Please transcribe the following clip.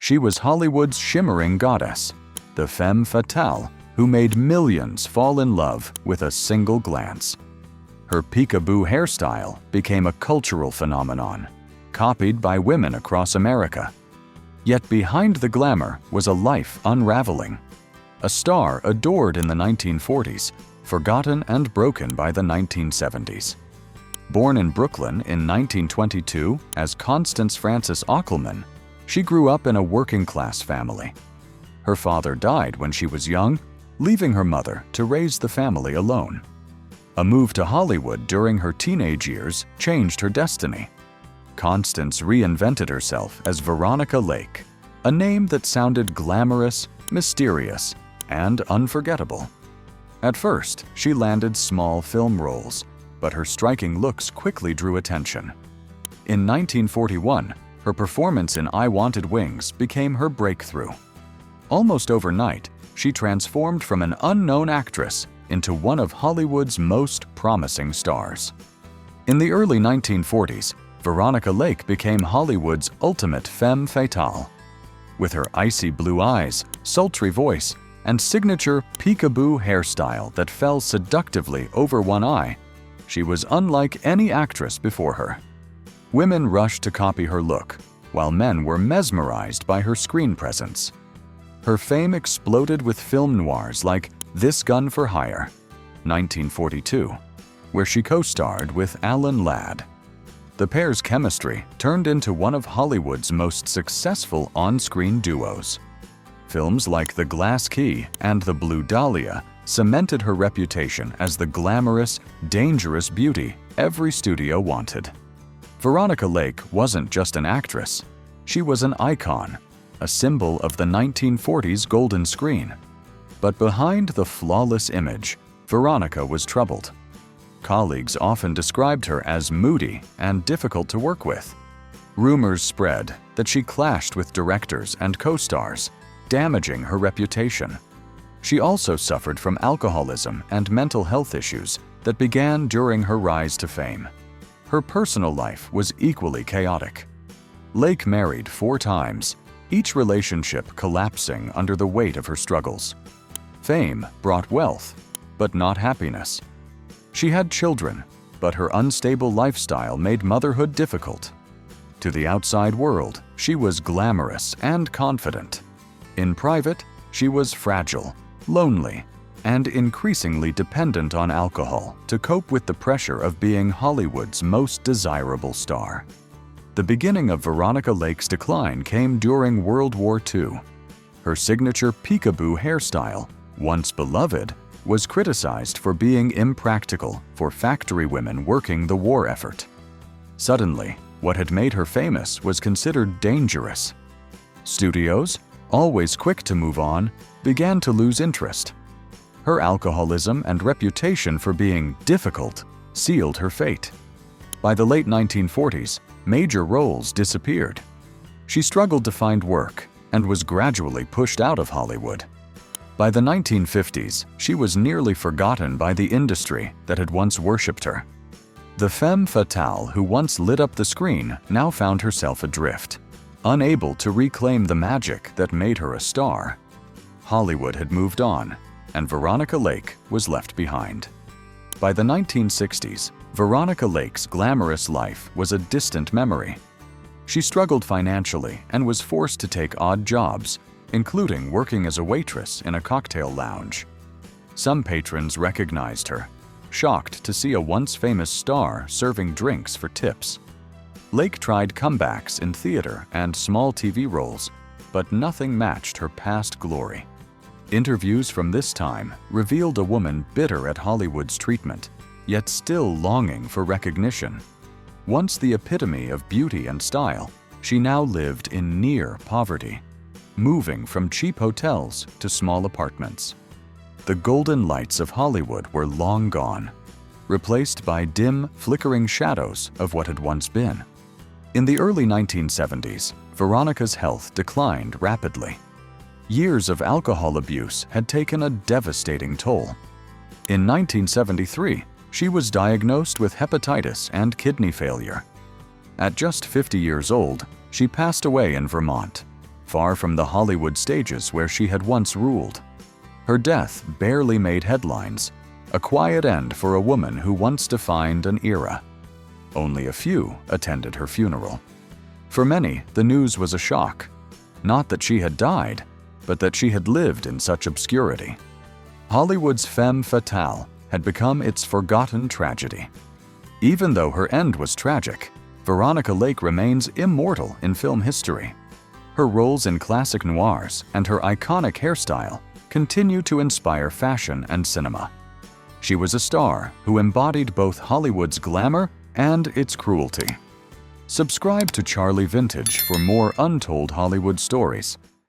She was Hollywood's shimmering goddess, the femme fatale who made millions fall in love with a single glance. Her peekaboo hairstyle became a cultural phenomenon, copied by women across America. Yet behind the glamour was a life unraveling. A star adored in the 1940s, forgotten and broken by the 1970s. Born in Brooklyn in 1922 as Constance Frances Aukelman, she grew up in a working-class family. Her father died when she was young, leaving her mother to raise the family alone. A move to Hollywood during her teenage years changed her destiny. Constance reinvented herself as Veronica Lake, a name that sounded glamorous, mysterious, and unforgettable. At first, she landed small film roles, but her striking looks quickly drew attention. In 1941, her performance in I Wanted Wings became her breakthrough. Almost overnight, she transformed from an unknown actress into one of Hollywood's most promising stars. In the early 1940s, Veronica Lake became Hollywood's ultimate femme fatale. With her icy blue eyes, sultry voice, and signature peekaboo hairstyle that fell seductively over one eye, she was unlike any actress before her. Women rushed to copy her look, while men were mesmerized by her screen presence. Her fame exploded with film noirs like This Gun for Hire, 1942, where she co-starred with Alan Ladd. The pair's chemistry turned into one of Hollywood's most successful on-screen duos. Films like The Glass Key and The Blue Dahlia cemented her reputation as the glamorous, dangerous beauty every studio wanted. Veronica Lake wasn't just an actress. She was an icon, a symbol of the 1940s golden screen. But behind the flawless image, Veronica was troubled. Colleagues often described her as moody and difficult to work with. Rumors spread that she clashed with directors and co-stars, damaging her reputation. She also suffered from alcoholism and mental health issues that began during her rise to fame. Her personal life was equally chaotic. Lake married 4 times, each relationship collapsing under the weight of her struggles. Fame brought wealth, but not happiness. She had children, but her unstable lifestyle made motherhood difficult. To the outside world, she was glamorous and confident. In private, she was fragile, lonely, and increasingly dependent on alcohol to cope with the pressure of being Hollywood's most desirable star. The beginning of Veronica Lake's decline came during World War II. Her signature peekaboo hairstyle, once beloved, was criticized for being impractical for factory women working the war effort. Suddenly, what had made her famous was considered dangerous. Studios, always quick to move on, began to lose interest. Her alcoholism and reputation for being difficult sealed her fate. By the late 1940s, major roles disappeared. She struggled to find work and was gradually pushed out of Hollywood. By the 1950s, she was nearly forgotten by the industry that had once worshipped her. The femme fatale who once lit up the screen now found herself adrift, unable to reclaim the magic that made her a star. Hollywood had moved on, and Veronica Lake was left behind. By the 1960s, Veronica Lake's glamorous life was a distant memory. She struggled financially and was forced to take odd jobs, including working as a waitress in a cocktail lounge. Some patrons recognized her, shocked to see a once famous star serving drinks for tips. Lake tried comebacks in theater and small TV roles, but nothing matched her past glory. Interviews from this time revealed a woman bitter at Hollywood's treatment, yet still longing for recognition. Once the epitome of beauty and style, she now lived in near poverty, moving from cheap hotels to small apartments. The golden lights of Hollywood were long gone, replaced by dim, flickering shadows of what had once been. In the early 1970s, Veronica's health declined rapidly. Years of alcohol abuse had taken a devastating toll. In 1973, she was diagnosed with hepatitis and kidney failure. At just 50 years old, she passed away in Vermont. far from the Hollywood stages where she had once ruled. Her death barely made headlines, a quiet end for a woman who once defined an era. Only a few attended her funeral. For many, the news was a shock. Not that she had died, but that she had lived in such obscurity. Hollywood's femme fatale had become its forgotten tragedy. Even though her end was tragic, Veronica Lake remains immortal in film history. Her roles in classic noirs and her iconic hairstyle continue to inspire fashion and cinema. She was a star who embodied both Hollywood's glamour and its cruelty. Subscribe to Charlie Vintage for more untold Hollywood stories.